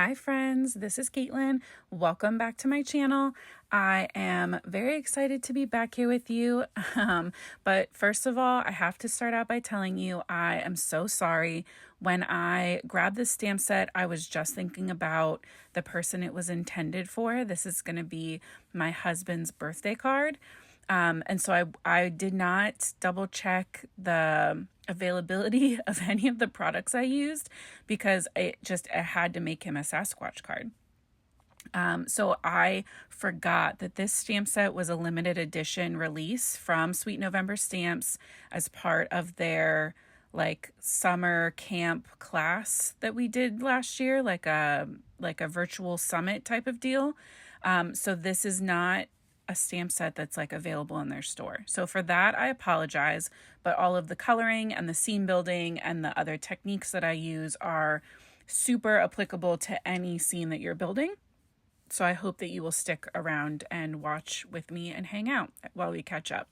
Hi friends, this is Caitlin. Welcome back to my channel. I am very excited to be back here with you. But first of all, I have to start out by telling you I am so sorry. When I grabbed this stamp set, I was just thinking about the person it was intended for. This is going to be my husband's birthday card. And so I did not double check the availability of any of the products I used because I had to make him a Sasquatch card. So I forgot that this stamp set was a limited edition release from Sweet November Stamps as part of their summer camp class that we did last year, like a virtual summit type of deal. So this is not a stamp set that's available in their store. So for that, I apologize, but all of the coloring and the scene building and the other techniques that I use are super applicable to any scene that you're building. So I hope that you will stick around and watch with me and hang out while we catch up.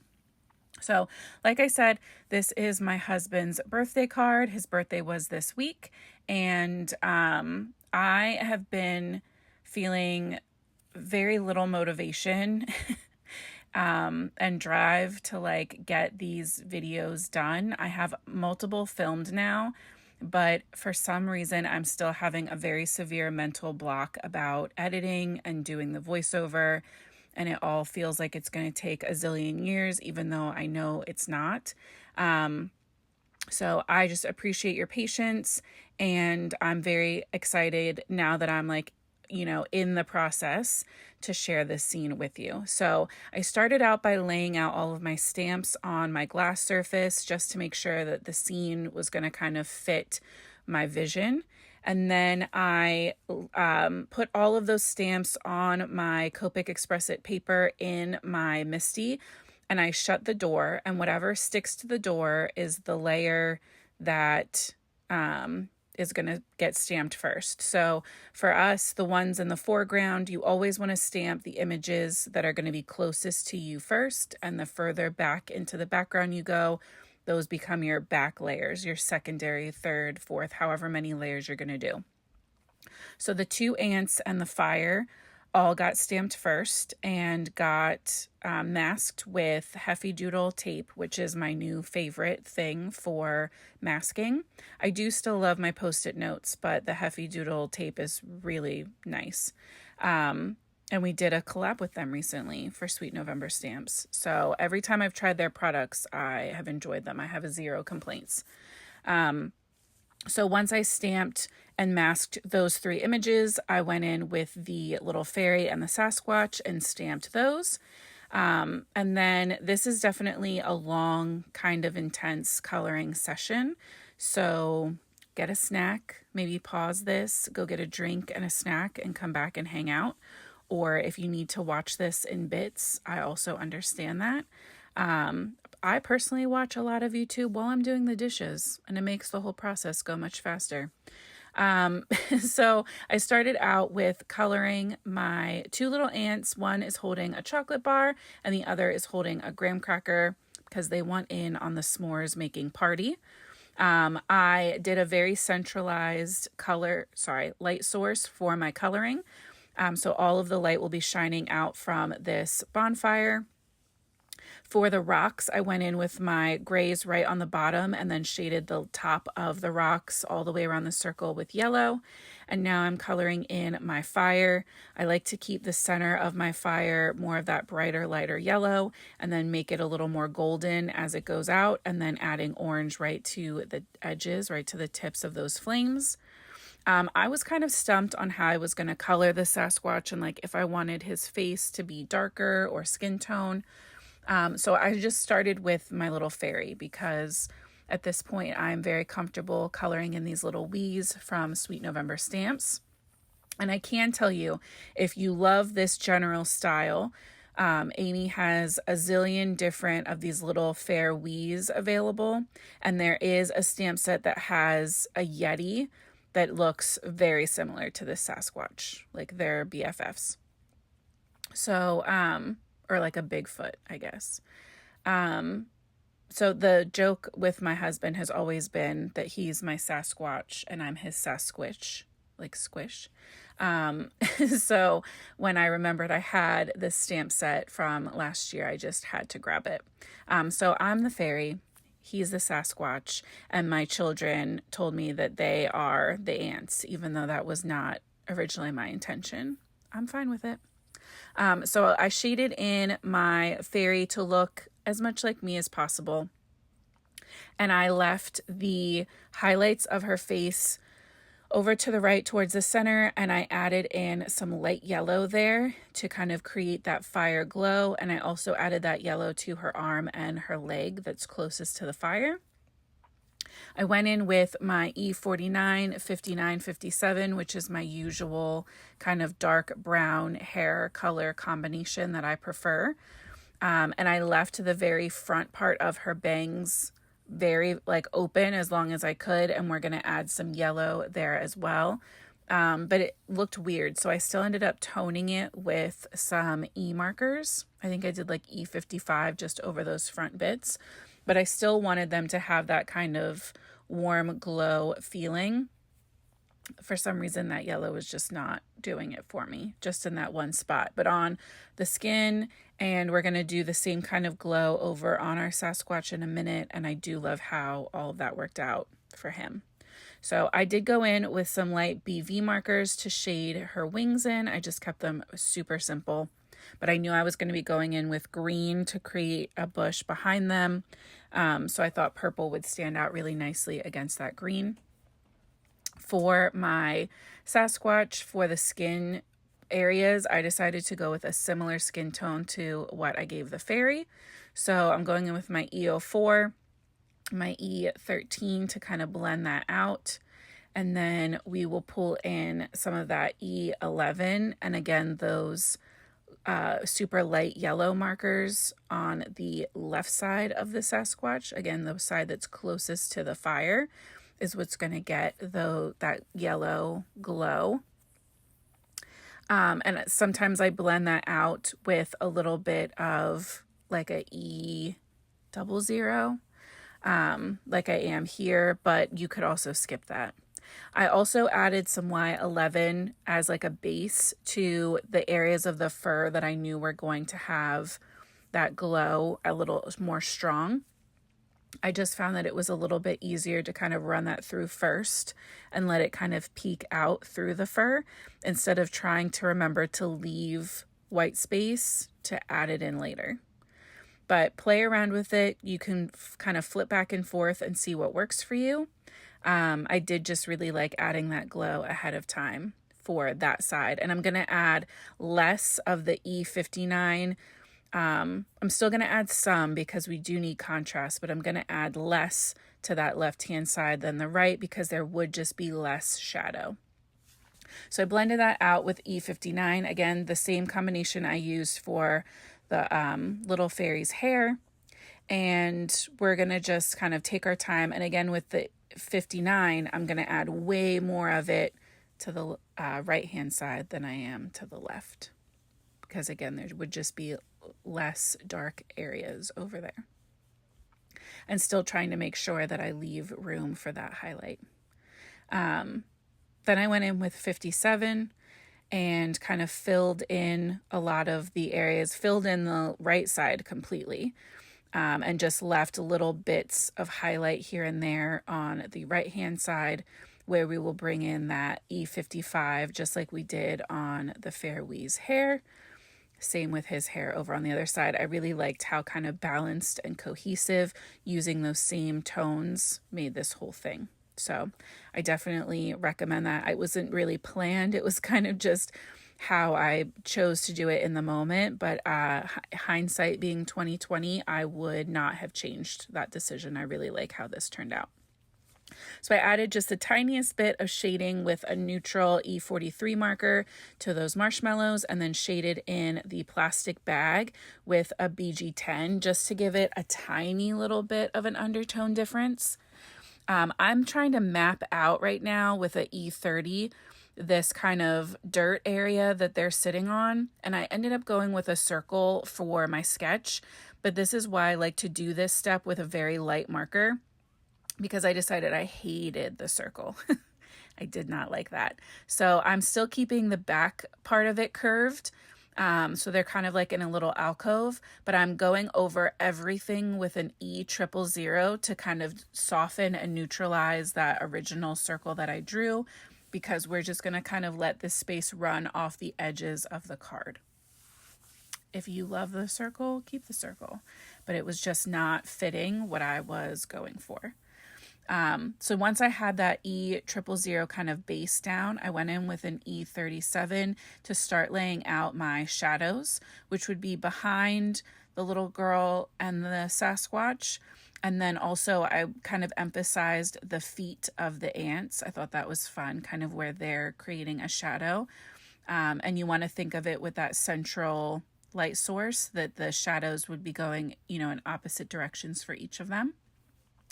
So like I said, this is my husband's birthday card. His birthday was this week, and I have been feeling very little motivation and drive to get these videos done. I have multiple filmed now, but for some reason I'm still having a very severe mental block about editing and doing the voiceover, and it all feels like it's going to take a zillion years, even though I know it's not. So I just appreciate your patience, and I'm very excited now that I'm in the process to share this scene with you. So I started out by laying out all of my stamps on my glass surface just to make sure that the scene was going to kind of fit my vision. And then I put all of those stamps on my Copic Express It paper in my MISTI, and I shut the door, and whatever sticks to the door is the layer that is going to get stamped first. So for us, the ones in the foreground, you always want to stamp the images that are going to be closest to you first, and the further back into the background you go, those become your back layers, your secondary, third, fourth, however many layers you're going to do. So the two ants and the fire all got stamped first and got masked with Heffy Doodle tape, which is my new favorite thing for masking. I do still love my Post-it notes, but the Heffy Doodle tape is really nice. And we did a collab with them recently for Sweet November Stamps. So every time I've tried their products, I have enjoyed them. I have zero complaints. So once I stamped and masked those three images, I went in with the little fairy and the Sasquatch and stamped those. And then this is definitely a long, kind of intense coloring session. So get a snack, maybe pause this, go get a drink and a snack and come back and hang out. Or if you need to watch this in bits, I also understand that. I personally watch a lot of YouTube while I'm doing the dishes, and it makes the whole process go much faster. So I started out with coloring my two little ants. One is holding a chocolate bar and the other is holding a graham cracker because they want in on the s'mores making party. I did a very centralized light source for my coloring. So all of the light will be shining out from this bonfire. For the rocks, I went in with my grays right on the bottom and then shaded the top of the rocks all the way around the circle with yellow. And now I'm coloring in my fire. I like to keep the center of my fire more of that brighter, lighter yellow, and then make it a little more golden as it goes out, and then adding orange right to the edges, right to the tips of those flames. I was kind of stumped on how I was going to color the Sasquatch and if I wanted his face to be darker or skin tone. So I just started with my little fairy because at this point I'm very comfortable coloring in these little wees from Sweet November Stamps. And I can tell you, if you love this general style, Amy has a zillion different of these little fair wees available. And there is a stamp set that has a Yeti that looks very similar to this Sasquatch, like they're BFFs. So, or like a Bigfoot, I guess. So the joke with my husband has always been that he's my Sasquatch and I'm his Sasquatch, like squish. So when I remembered I had this stamp set from last year, I just had to grab it. So I'm the fairy, he's the Sasquatch, and my children told me that they are the ants, even though that was not originally my intention. I'm fine with it. So I shaded in my fairy to look as much like me as possible. And I left the highlights of her face over to the right towards the center, and I added in some light yellow there to kind of create that fire glow. And I also added that yellow to her arm and her leg that's closest to the fire. I went in with my E49, 59, 57, which is my usual kind of dark brown hair color combination that I prefer. And I left the very front part of her bangs very like open as long as I could, and we're going to add some yellow there as well. But it looked weird, so I still ended up toning it with some E markers. I think I did like E55 just over those front bits, but I still wanted them to have that kind of warm glow feeling. For some reason, that yellow was just not doing it for me, just in that one spot. But on the skin, and we're going to do the same kind of glow over on our Sasquatch in a minute, and I do love how all of that worked out for him. So I did go in with some light BV markers to shade her wings in. I just kept them super simple, but I knew I was going to be going in with green to create a bush behind them. So I thought purple would stand out really nicely against that green. For my Sasquatch, for the skin areas, I decided to go with a similar skin tone to what I gave the fairy. So I'm going in with my E04, my E13 to kind of blend that out. And then we will pull in some of that E11. And again, those super light yellow markers on the left side of the Sasquatch. Again, the side that's closest to the fire is what's going to get that yellow glow. And sometimes I blend that out with a little bit of like a E00, like I am here, but you could also skip that. I also added some Y11 as like a base to the areas of the fur that I knew were going to have that glow a little more strong. I just found that it was a little bit easier to kind of run that through first and let it kind of peek out through the fur instead of trying to remember to leave white space to add it in later. But play around with it. You can kind of flip back and forth and see what works for you. I did just really like adding that glow ahead of time for that side. And I'm going to add less of the E59. I'm still going to add some because we do need contrast, but I'm going to add less to that left-hand side than the right because there would just be less shadow. So I blended that out with E59. Again, the same combination I used for the little fairy's hair. And we're going to just kind of take our time. And again, with the 59, I'm going to add way more of it to the right-hand side than I am to the left. Because again, there would just be less dark areas over there. And still trying to make sure that I leave room for that highlight. Then I went in with 57 and kind of filled in a lot of the areas, filled in the right side completely, and just left little bits of highlight here and there on the right-hand side where we will bring in that E55, just like we did on the Fairwee's hair. Same with his hair over on the other side. I really liked how kind of balanced and cohesive using those same tones made this whole thing. So I definitely recommend that. It wasn't really planned. It was kind of just how I chose to do it in the moment. But hindsight being 2020, I would not have changed that decision. I really like how this turned out. So I added just the tiniest bit of shading with a neutral E43 marker to those marshmallows and then shaded in the plastic bag with a BG10 just to give it a tiny little bit of an undertone difference. I'm trying to map out right now with a E30 this kind of dirt area that they're sitting on, and I ended up going with a circle for my sketch, but this is why I like to do this step with a very light marker, because I decided I hated the circle. I did not like that. So I'm still keeping the back part of it curved. So they're kind of like in a little alcove, but I'm going over everything with an E000 to kind of soften and neutralize that original circle that I drew, because we're just going to kind of let this space run off the edges of the card. If you love the circle, keep the circle, but it was just not fitting what I was going for. So once I had that E000 kind of base down, I went in with an E37 to start laying out my shadows, which would be behind the little girl and the Sasquatch. And then also I kind of emphasized the feet of the ants. I thought that was fun, kind of where they're creating a shadow. And you want to think of it with that central light source, that the shadows would be going, in opposite directions for each of them.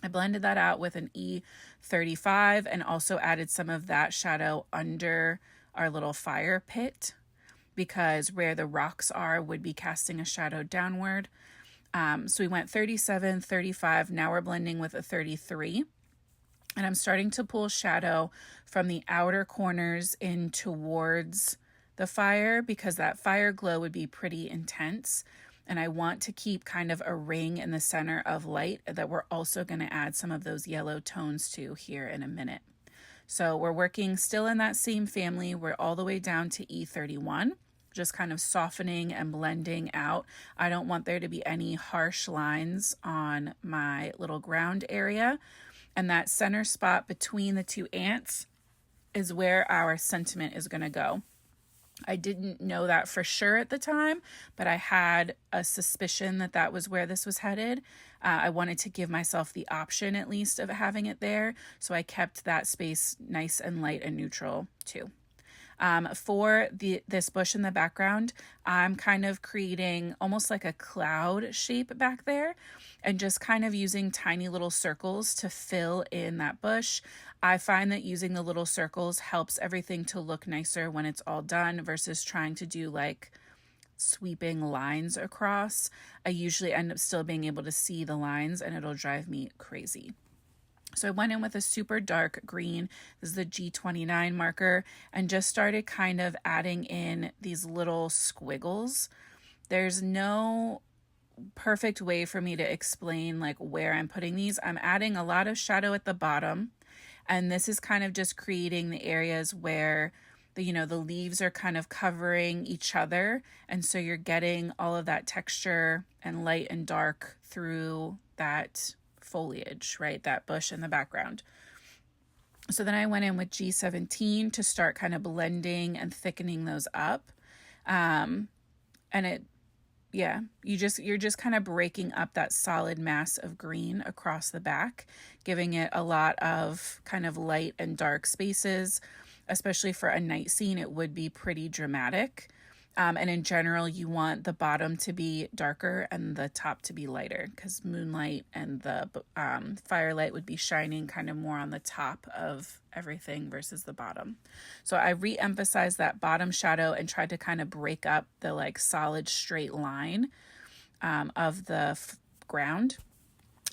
I blended that out with an E35 and also added some of that shadow under our little fire pit, because where the rocks are would be casting a shadow downward. So we went 37, 35. Now we're blending with a 33. And I'm starting to pull shadow from the outer corners in towards the fire, because that fire glow would be pretty intense. And I want to keep kind of a ring in the center of light that we're also going to add some of those yellow tones to here in a minute. So we're working still in that same family. We're all the way down to E31, just kind of softening and blending out. I don't want there to be any harsh lines on my little ground area. And that center spot between the two ants is where our sentiment is going to go. I didn't know that for sure at the time, but I had a suspicion that that was where this was headed. I wanted to give myself the option, at least, of having it there. So I kept that space nice and light and neutral too. For this bush in the background, I'm kind of creating almost like a cloud shape back there and just kind of using tiny little circles to fill in that bush. I find that using the little circles helps everything to look nicer when it's all done versus trying to do like sweeping lines across. I usually end up still being able to see the lines and it'll drive me crazy. So I went in with a super dark green, this is the G29 marker, and just started kind of adding in these little squiggles. There's no perfect way for me to explain like where I'm putting these. I'm adding a lot of shadow at the bottom, and this is kind of just creating the areas where the leaves are kind of covering each other, and so you're getting all of that texture and light and dark through that foliage, right? That bush in the background. So then I went in with G17 to start kind of blending and thickening those up. And you're just kind of breaking up that solid mass of green across the back, giving it a lot of kind of light and dark spaces, especially for a night scene. It would be pretty dramatic. And in general, you want the bottom to be darker and the top to be lighter, because moonlight and the firelight would be shining kind of more on the top of everything versus the bottom. So I re-emphasized that bottom shadow and tried to kind of break up the like solid straight line of the ground.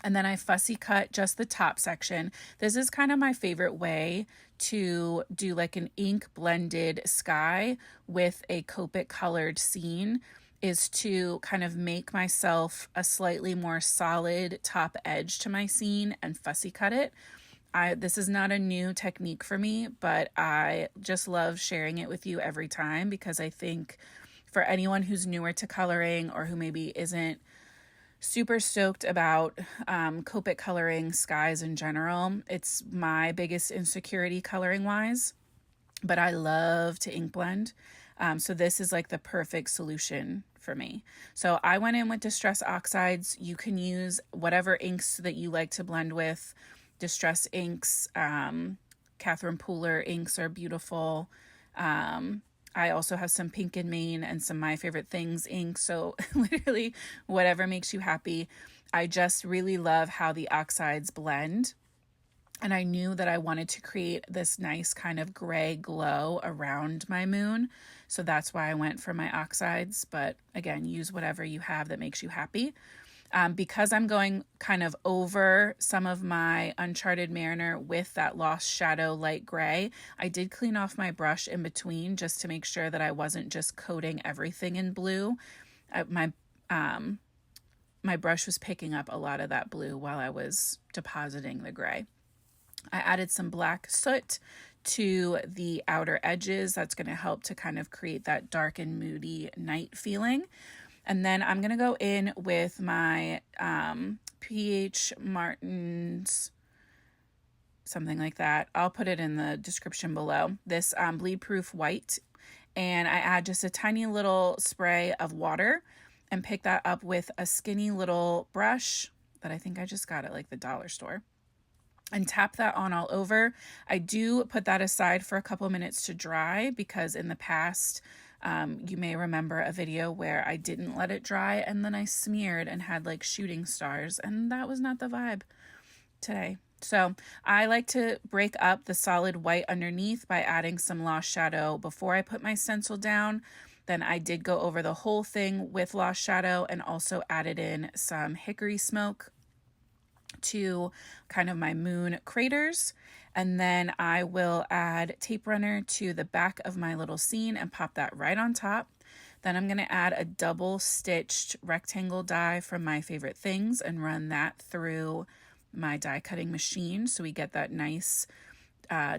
And then I fussy cut just the top section. This is kind of my favorite way to do like an ink blended sky with a Copic colored scene, is to kind of make myself a slightly more solid top edge to my scene and fussy cut it. This is not a new technique for me, but I just love sharing it with you every time, because I think for anyone who's newer to coloring or who maybe isn't super stoked about Copic coloring skies in general, it's my biggest insecurity coloring wise, but I love to ink blend. So this is like the perfect solution for me. So I went in with Distress Oxides. You can use whatever inks that you like to blend with. Distress inks, Catherine Pooler inks are beautiful. I also have some Pink and Main and some My Favorite Things ink. So literally whatever makes you happy. I just really love how the oxides blend. And I knew that I wanted to create this nice kind of gray glow around my moon. So that's why I went for my oxides. But again, use whatever you have that makes you happy. Because I'm going kind of over some of my Uncharted Mariner with that Lost Shadow light gray, I did clean off my brush in between just to make sure that I wasn't just coating everything in blue. My brush was picking up a lot of that blue while I was depositing the gray. I added some black soot to the outer edges. That's going to help to kind of create that dark and moody night feeling. And then I'm going to go in with my PH Martin's, something like that. I'll put it in the description below. This bleed proof white. And I add just a tiny little spray of water and pick that up with a skinny little brush that I think I just got at like the dollar store. And tap that on all over. I do put that aside for a couple minutes to dry because in the past, you may remember a video where I didn't let it dry and then I smeared and had like shooting stars, and that was not the vibe today. So I like to break up the solid white underneath by adding some Lost Shadow before I put my stencil down. Then I did go over the whole thing with Lost Shadow and also added in some hickory smoke to kind of my moon craters. And then I will add tape runner to the back of my little scene and pop that right on top. Then I'm going to add a double stitched rectangle die from My Favorite Things and run that through my die cutting machine so we get that nice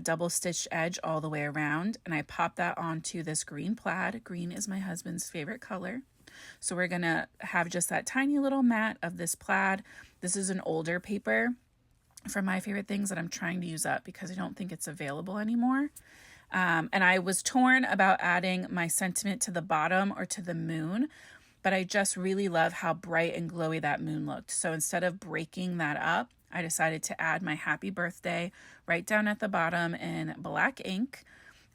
double stitched edge all the way around. And I pop that onto this green plaid. Green is my husband's favorite color. So we're going to have just that tiny little mat of this plaid. This is an older paper from My Favorite Things that I'm trying to use up because I don't think it's available anymore. And I was torn about adding my sentiment to the bottom or to the moon, but I just really love how bright and glowy that moon looked. So instead of breaking that up, I decided to add my happy birthday right down at the bottom in black ink.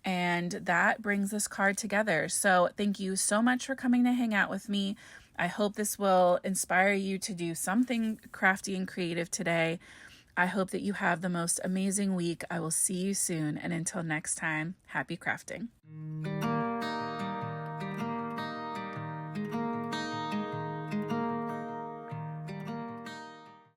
And that brings this card together. So thank you so much for coming to hang out with me. I hope this will inspire you to do something crafty and creative today. I hope that you have the most amazing week. I will see you soon. And until next time, happy crafting.